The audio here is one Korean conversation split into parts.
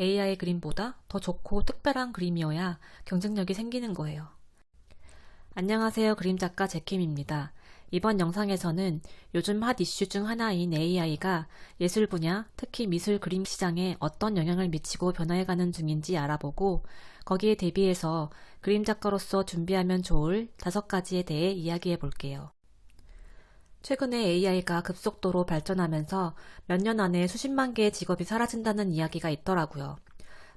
AI 그림보다 더 좋고 특별한 그림이어야 경쟁력이 생기는 거예요. 안녕하세요. 그림작가 제킴입니다. 이번 영상에서는 요즘 핫 이슈 중 하나인 AI가 예술 분야, 특히 미술 그림 시장에 어떤 영향을 미치고 변화해가는 중인지 알아보고 거기에 대비해서 그림작가로서 준비하면 좋을 5가지에 대해 이야기해 볼게요. 최근에 AI가 급속도로 발전하면서 몇 년 안에 수십만 개의 직업이 사라진다는 이야기가 있더라고요.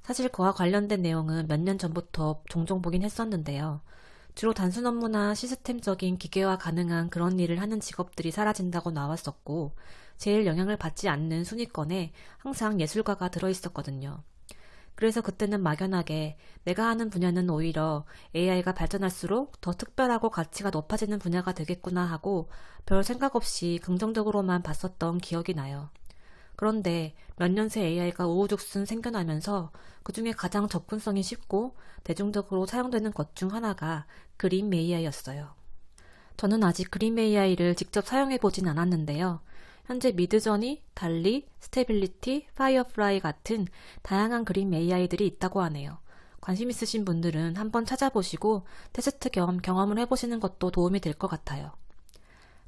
사실 그와 관련된 내용은 몇 년 전부터 종종 보긴 했었는데요. 주로 단순 업무나 시스템적인 기계화 가능한 그런 일을 하는 직업들이 사라진다고 나왔었고, 제일 영향을 받지 않는 순위권에 항상 예술가가 들어있었거든요. 그래서 그때는 막연하게 내가 하는 분야는 오히려 AI가 발전할수록 더 특별하고 가치가 높아지는 분야가 되겠구나 하고 별 생각 없이 긍정적으로만 봤었던 기억이 나요. 그런데 몇 년 새 AI가 우후죽순 생겨나면서 그 중에 가장 접근성이 쉽고 대중적으로 사용되는 것 중 하나가 그림 AI였어요. 저는 아직 그림 AI를 직접 사용해보진 않았는데요. 현재 미드저니, 달리, 스테빌리티, 파이어플라이 같은 다양한 그림 AI들이 있다고 하네요. 관심 있으신 분들은 한번 찾아보시고 테스트 겸 경험을 해보시는 것도 도움이 될 것 같아요.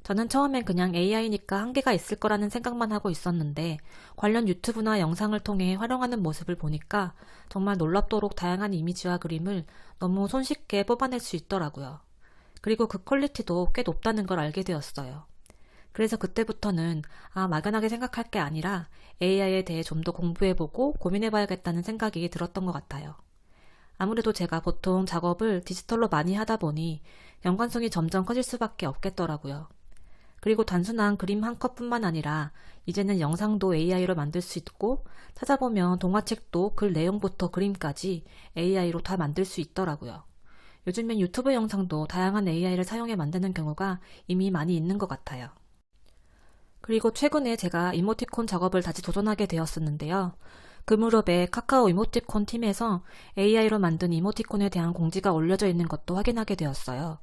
저는 처음엔 그냥 AI니까 한계가 있을 거라는 생각만 하고 있었는데 관련 유튜브나 영상을 통해 활용하는 모습을 보니까 정말 놀랍도록 다양한 이미지와 그림을 너무 손쉽게 뽑아낼 수 있더라고요. 그리고 그 퀄리티도 꽤 높다는 걸 알게 되었어요. 그래서 그때부터는 막연하게 생각할 게 아니라 AI에 대해 좀 더 공부해보고 고민해봐야겠다는 생각이 들었던 것 같아요. 아무래도 제가 보통 작업을 디지털로 많이 하다 보니 연관성이 점점 커질 수밖에 없겠더라고요. 그리고 단순한 그림 한 컷뿐만 아니라 이제는 영상도 AI로 만들 수 있고 찾아보면 동화책도 글 내용부터 그림까지 AI로 다 만들 수 있더라고요. 요즘엔 유튜브 영상도 다양한 AI를 사용해 만드는 경우가 이미 많이 있는 것 같아요. 그리고 최근에 제가 이모티콘 작업을 다시 도전하게 되었었는데요. 그 무렵에 카카오 이모티콘 팀에서 AI로 만든 이모티콘에 대한 공지가 올려져 있는 것도 확인하게 되었어요.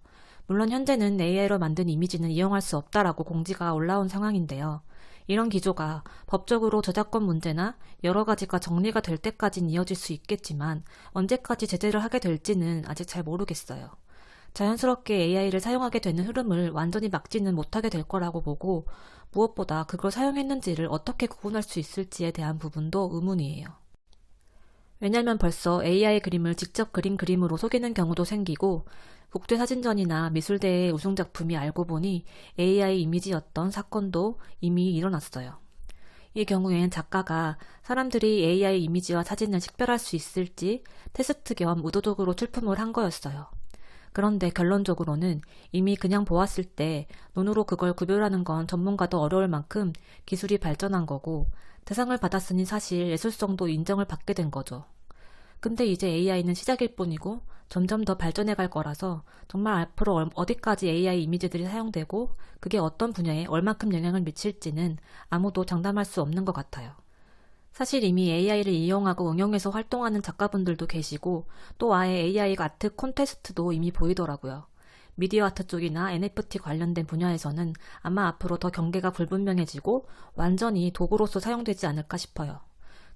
물론 현재는 AI로 만든 이미지는 이용할 수 없다라고 공지가 올라온 상황인데요. 이런 기조가 법적으로 저작권 문제나 여러 가지가 정리가 될 때까진 이어질 수 있겠지만 언제까지 제재를 하게 될지는 아직 잘 모르겠어요. 자연스럽게 AI를 사용하게 되는 흐름을 완전히 막지는 못하게 될 거라고 보고 무엇보다 그걸 사용했는지를 어떻게 구분할 수 있을지에 대한 부분도 의문이에요. 왜냐면 벌써 AI 그림을 직접 그린 그림으로 속이는 경우도 생기고 국제사진전이나 미술대회 우승작품이 알고 보니 AI 이미지였던 사건도 이미 일어났어요. 이 경우엔 작가가 사람들이 AI 이미지와 사진을 식별할 수 있을지 테스트 겸 의도적으로 출품을 한 거였어요. 그런데 결론적으로는 이미 그냥 보았을 때 눈으로 그걸 구별하는 건 전문가도 어려울 만큼 기술이 발전한 거고 대상을 받았으니 사실 예술성도 인정을 받게 된 거죠. 근데 이제 AI는 시작일 뿐이고 점점 더 발전해 갈 거라서 정말 앞으로 어디까지 AI 이미지들이 사용되고 그게 어떤 분야에 얼만큼 영향을 미칠지는 아무도 장담할 수 없는 것 같아요. 사실 이미 AI를 이용하고 응용해서 활동하는 작가분들도 계시고 또 아예 AI 아트 콘테스트도 이미 보이더라고요. 미디어 아트 쪽이나 NFT 관련된 분야에서는 아마 앞으로 더 경계가 불분명해지고 완전히 도구로서 사용되지 않을까 싶어요.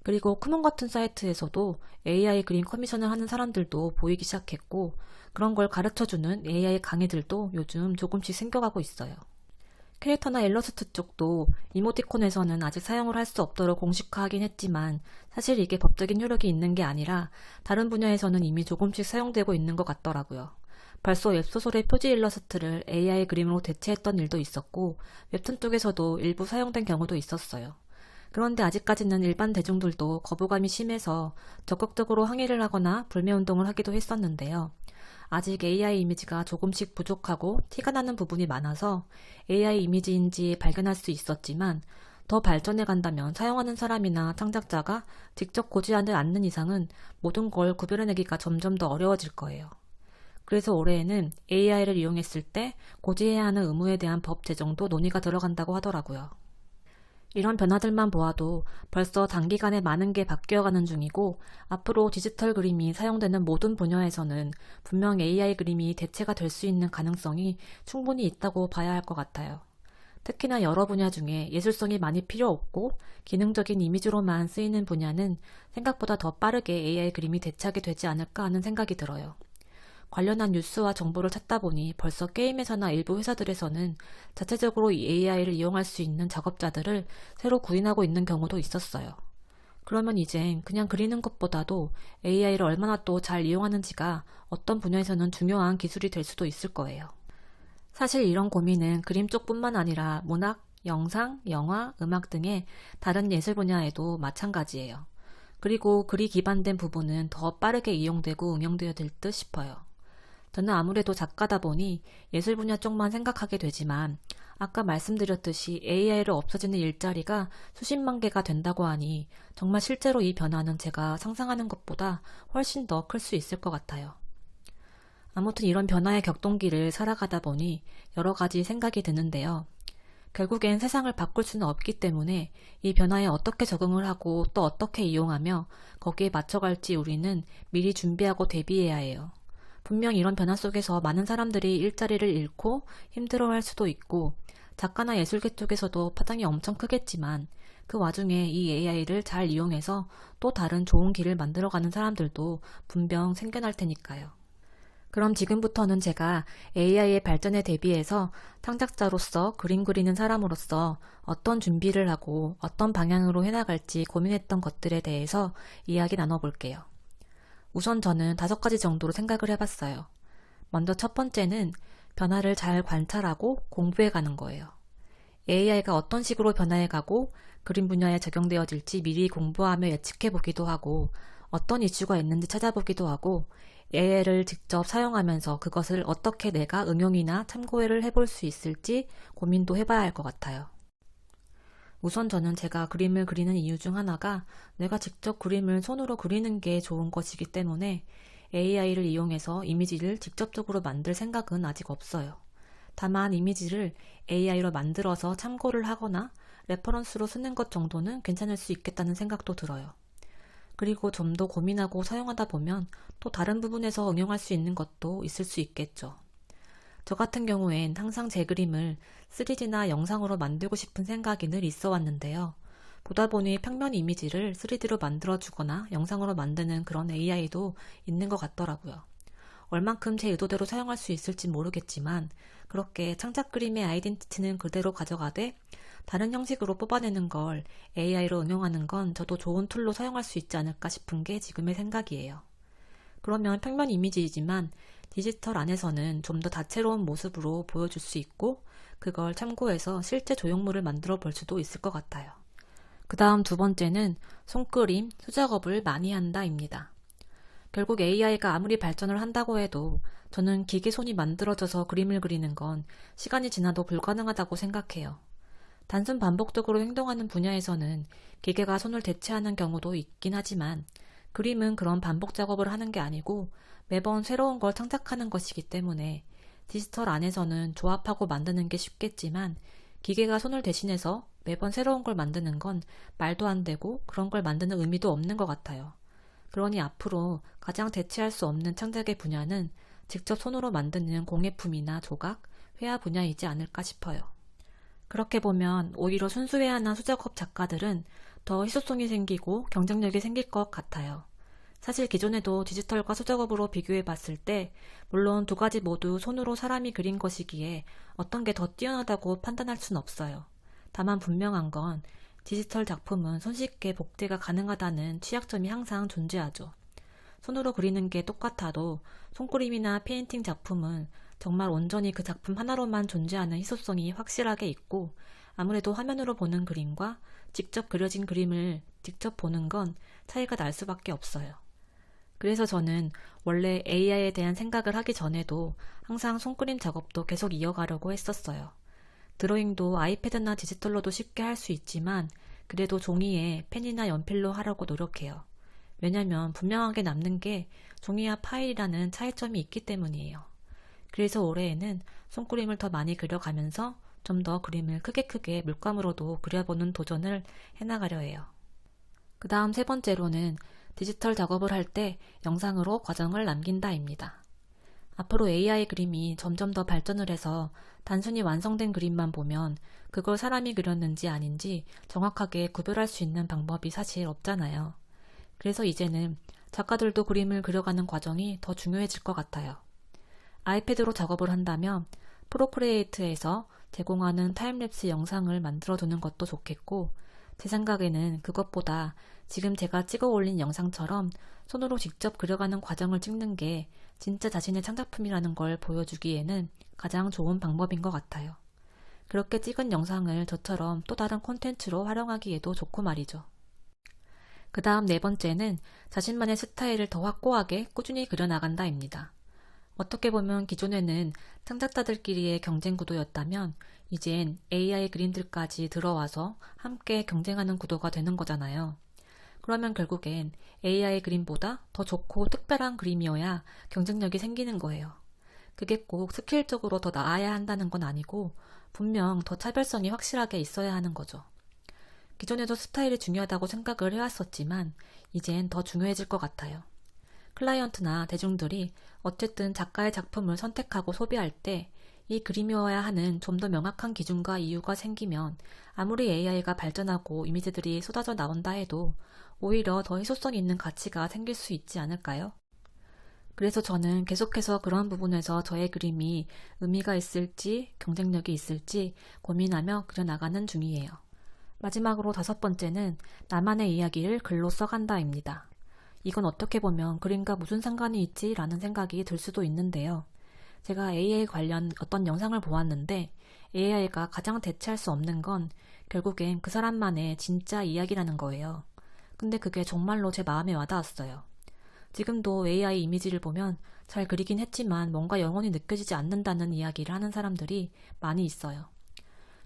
그리고 쿠몬 같은 사이트에서도 AI 그림 커미션을 하는 사람들도 보이기 시작했고 그런 걸 가르쳐주는 AI 강의들도 요즘 조금씩 생겨가고 있어요. 캐릭터나 일러스트 쪽도 이모티콘에서는 아직 사용을 할 수 없도록 공식화하긴 했지만 사실 이게 법적인 효력이 있는 게 아니라 다른 분야에서는 이미 조금씩 사용되고 있는 것 같더라고요. 벌써 웹소설의 표지 일러스트를 AI 그림으로 대체했던 일도 있었고 웹툰 쪽에서도 일부 사용된 경우도 있었어요. 그런데 아직까지는 일반 대중들도 거부감이 심해서 적극적으로 항의를 하거나 불매운동을 하기도 했었는데요. 아직 AI 이미지가 조금씩 부족하고 티가 나는 부분이 많아서 AI 이미지인지 발견할 수 있었지만 더 발전해 간다면 사용하는 사람이나 창작자가 직접 고지하지 않는 이상은 모든 걸 구별해내기가 점점 더 어려워질 거예요. 그래서 올해에는 AI를 이용했을 때 고지해야 하는 의무에 대한 법 제정도 논의가 들어간다고 하더라고요. 이런 변화들만 보아도 벌써 단기간에 많은 게 바뀌어가는 중이고 앞으로 디지털 그림이 사용되는 모든 분야에서는 분명 AI 그림이 대체가 될 수 있는 가능성이 충분히 있다고 봐야 할 것 같아요. 특히나 여러 분야 중에 예술성이 많이 필요 없고 기능적인 이미지로만 쓰이는 분야는 생각보다 더 빠르게 AI 그림이 대체하게 되지 않을까 하는 생각이 들어요. 관련한 뉴스와 정보를 찾다 보니 벌써 게임회사나 일부 회사들에서는 자체적으로 이 AI를 이용할 수 있는 작업자들을 새로 구인하고 있는 경우도 있었어요. 그러면 이젠 그냥 그리는 것보다도 AI를 얼마나 또 잘 이용하는지가 어떤 분야에서는 중요한 기술이 될 수도 있을 거예요. 사실 이런 고민은 그림 쪽뿐만 아니라 문학, 영상, 영화, 음악 등의 다른 예술 분야에도 마찬가지예요. 그리고 글이 기반된 부분은 더 빠르게 이용되고 응용되어야 될 듯 싶어요. 저는 아무래도 작가다 보니 예술 분야 쪽만 생각하게 되지만 아까 말씀드렸듯이 AI로 없어지는 일자리가 수십만 개가 된다고 하니 정말 실제로 이 변화는 제가 상상하는 것보다 훨씬 더 클 수 있을 것 같아요. 아무튼 이런 변화의 격동기를 살아가다 보니 여러 가지 생각이 드는데요. 결국엔 세상을 바꿀 수는 없기 때문에 이 변화에 어떻게 적응을 하고 또 어떻게 이용하며 거기에 맞춰갈지 우리는 미리 준비하고 대비해야 해요. 분명 이런 변화 속에서 많은 사람들이 일자리를 잃고 힘들어할 수도 있고 작가나 예술계 쪽에서도 파장이 엄청 크겠지만 그 와중에 이 AI를 잘 이용해서 또 다른 좋은 길을 만들어가는 사람들도 분명 생겨날 테니까요. 그럼 지금부터는 제가 AI의 발전에 대비해서 창작자로서 그림 그리는 사람으로서 어떤 준비를 하고 어떤 방향으로 해나갈지 고민했던 것들에 대해서 이야기 나눠볼게요. 우선 저는 5가지 정도로 생각을 해봤어요. 먼저 첫 번째는 변화를 잘 관찰하고 공부해가는 거예요. AI가 어떤 식으로 변화해가고 그림 분야에 적용되어질지 미리 공부하며 예측해보기도 하고 어떤 이슈가 있는지 찾아보기도 하고 AI를 직접 사용하면서 그것을 어떻게 내가 응용이나 참고를 해볼 수 있을지 고민도 해봐야 할 것 같아요. 우선 저는 제가 그림을 그리는 이유 중 하나가 내가 직접 그림을 손으로 그리는 게 좋은 것이기 때문에 AI를 이용해서 이미지를 직접적으로 만들 생각은 아직 없어요. 다만 이미지를 AI로 만들어서 참고를 하거나 레퍼런스로 쓰는 것 정도는 괜찮을 수 있겠다는 생각도 들어요. 그리고 좀 더 고민하고 사용하다 보면 또 다른 부분에서 응용할 수 있는 것도 있을 수 있겠죠. 저 같은 경우엔 항상 제 그림을 3D나 영상으로 만들고 싶은 생각이 늘 있어 왔는데요. 보다 보니 평면 이미지를 3D로 만들어주거나 영상으로 만드는 그런 AI도 있는 것 같더라고요. 얼만큼 제 의도대로 사용할 수 있을지 모르겠지만 그렇게 창작 그림의 아이덴티티는 그대로 가져가되 다른 형식으로 뽑아내는 걸 AI로 응용하는 건 저도 좋은 툴로 사용할 수 있지 않을까 싶은 게 지금의 생각이에요. 그러면 평면 이미지이지만 디지털 안에서는 좀 더 다채로운 모습으로 보여줄 수 있고 그걸 참고해서 실제 조형물을 만들어 볼 수도 있을 것 같아요. 그 다음 두 번째는 손그림, 수작업을 많이 한다입니다. 결국 AI가 아무리 발전을 한다고 해도 저는 기계 손이 만들어져서 그림을 그리는 건 시간이 지나도 불가능하다고 생각해요. 단순 반복적으로 행동하는 분야에서는 기계가 손을 대체하는 경우도 있긴 하지만 그림은 그런 반복 작업을 하는 게 아니고 매번 새로운 걸 창작하는 것이기 때문에 디지털 안에서는 조합하고 만드는 게 쉽겠지만 기계가 손을 대신해서 매번 새로운 걸 만드는 건 말도 안 되고 그런 걸 만드는 의미도 없는 것 같아요. 그러니 앞으로 가장 대체할 수 없는 창작의 분야는 직접 손으로 만드는 공예품이나 조각, 회화 분야이지 않을까 싶어요. 그렇게 보면 오히려 순수회화나 수작업 작가들은 더 희소성이 생기고 경쟁력이 생길 것 같아요. 사실 기존에도 디지털과 수작업으로 비교해 봤을 때 물론 두 가지 모두 손으로 사람이 그린 것이기에 어떤 게 더 뛰어나다고 판단할 순 없어요. 다만 분명한 건 디지털 작품은 손쉽게 복제가 가능하다는 취약점이 항상 존재하죠. 손으로 그리는 게 똑같아도 손그림이나 페인팅 작품은 정말 온전히 그 작품 하나로만 존재하는 희소성이 확실하게 있고 아무래도 화면으로 보는 그림과 직접 그려진 그림을 직접 보는 건 차이가 날 수밖에 없어요. 그래서 저는 원래 AI에 대한 생각을 하기 전에도 항상 손그림 작업도 계속 이어가려고 했었어요. 드로잉도 아이패드나 디지털로도 쉽게 할 수 있지만 그래도 종이에 펜이나 연필로 하려고 노력해요. 왜냐면 분명하게 남는 게 종이와 파일이라는 차이점이 있기 때문이에요. 그래서 올해에는 손그림을 더 많이 그려가면서 좀 더 그림을 크게 물감으로도 그려보는 도전을 해나가려 해요. 그 다음 세 번째로는 디지털 작업을 할 때 영상으로 과정을 남긴다입니다. 앞으로 AI 그림이 점점 더 발전을 해서 단순히 완성된 그림만 보면 그걸 사람이 그렸는지 아닌지 정확하게 구별할 수 있는 방법이 사실 없잖아요. 그래서 이제는 작가들도 그림을 그려가는 과정이 더 중요해질 것 같아요. 아이패드로 작업을 한다면 프로크리에이트에서 제공하는 타임랩스 영상을 만들어 두는 것도 좋겠고, 제 생각에는 그것보다 지금 제가 찍어 올린 영상처럼 손으로 직접 그려가는 과정을 찍는 게 진짜 자신의 창작품이라는 걸 보여주기에는 가장 좋은 방법인 것 같아요. 그렇게 찍은 영상을 저처럼 또 다른 콘텐츠로 활용하기에도 좋고 말이죠. 그 다음 네 번째는 자신만의 스타일을 더 확고하게 꾸준히 그려나간다입니다. 어떻게 보면 기존에는 창작자들끼리의 경쟁 구도였다면 이젠 AI 그림들까지 들어와서 함께 경쟁하는 구도가 되는 거잖아요. 그러면 결국엔 AI 그림보다 더 좋고 특별한 그림이어야 경쟁력이 생기는 거예요. 그게 꼭 스킬적으로 더 나아야 한다는 건 아니고 분명 더 차별성이 확실하게 있어야 하는 거죠. 기존에도 스타일이 중요하다고 생각을 해왔었지만 이젠 더 중요해질 것 같아요. 클라이언트나 대중들이 어쨌든 작가의 작품을 선택하고 소비할 때 이 그림이어야 하는 좀 더 명확한 기준과 이유가 생기면 아무리 AI가 발전하고 이미지들이 쏟아져 나온다 해도 오히려 더 희소성 있는 가치가 생길 수 있지 않을까요? 그래서 저는 계속해서 그런 부분에서 저의 그림이 의미가 있을지 경쟁력이 있을지 고민하며 그려나가는 중이에요. 마지막으로 다섯 번째는 나만의 이야기를 글로 써간다입니다. 이건 어떻게 보면 그림과 무슨 상관이 있지? 라는 생각이 들 수도 있는데요. 제가 AI 관련 어떤 영상을 보았는데 AI가 가장 대체할 수 없는 건 결국엔 그 사람만의 진짜 이야기라는 거예요. 근데 그게 정말로 제 마음에 와닿았어요. 지금도 AI 이미지를 보면 잘 그리긴 했지만 뭔가 영혼이 느껴지지 않는다는 이야기를 하는 사람들이 많이 있어요.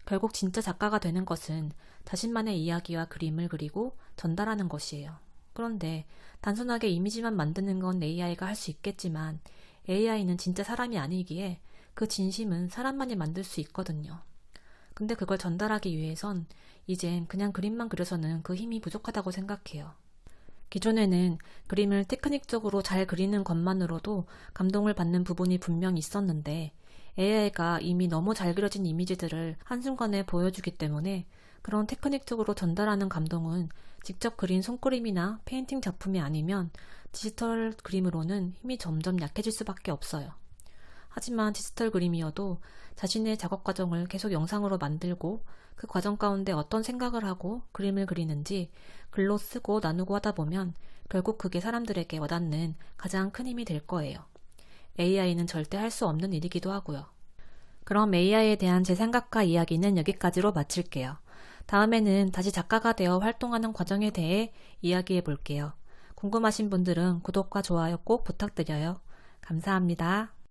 결국 진짜 작가가 되는 것은 자신만의 이야기와 그림을 그리고 전달하는 것이에요. 그런데 단순하게 이미지만 만드는 건 AI가 할 수 있겠지만 AI는 진짜 사람이 아니기에 그 진심은 사람만이 만들 수 있거든요. 근데 그걸 전달하기 위해선 이젠 그냥 그림만 그려서는 그 힘이 부족하다고 생각해요. 기존에는 그림을 테크닉적으로 잘 그리는 것만으로도 감동을 받는 부분이 분명히 있었는데 AI가 이미 너무 잘 그려진 이미지들을 한순간에 보여주기 때문에 그런 테크닉적으로 전달하는 감동은 직접 그린 손그림이나 페인팅 작품이 아니면 디지털 그림으로는 힘이 점점 약해질 수밖에 없어요. 하지만 디지털 그림이어도 자신의 작업 과정을 계속 영상으로 만들고 그 과정 가운데 어떤 생각을 하고 그림을 그리는지 글로 쓰고 나누고 하다 보면 결국 그게 사람들에게 와닿는 가장 큰 힘이 될 거예요. AI는 절대 할 수 없는 일이기도 하고요. 그럼 AI에 대한 제 생각과 이야기는 여기까지로 마칠게요. 다음에는 다시 작가가 되어 활동하는 과정에 대해 이야기해 볼게요. 궁금하신 분들은 구독과 좋아요 꼭 부탁드려요. 감사합니다.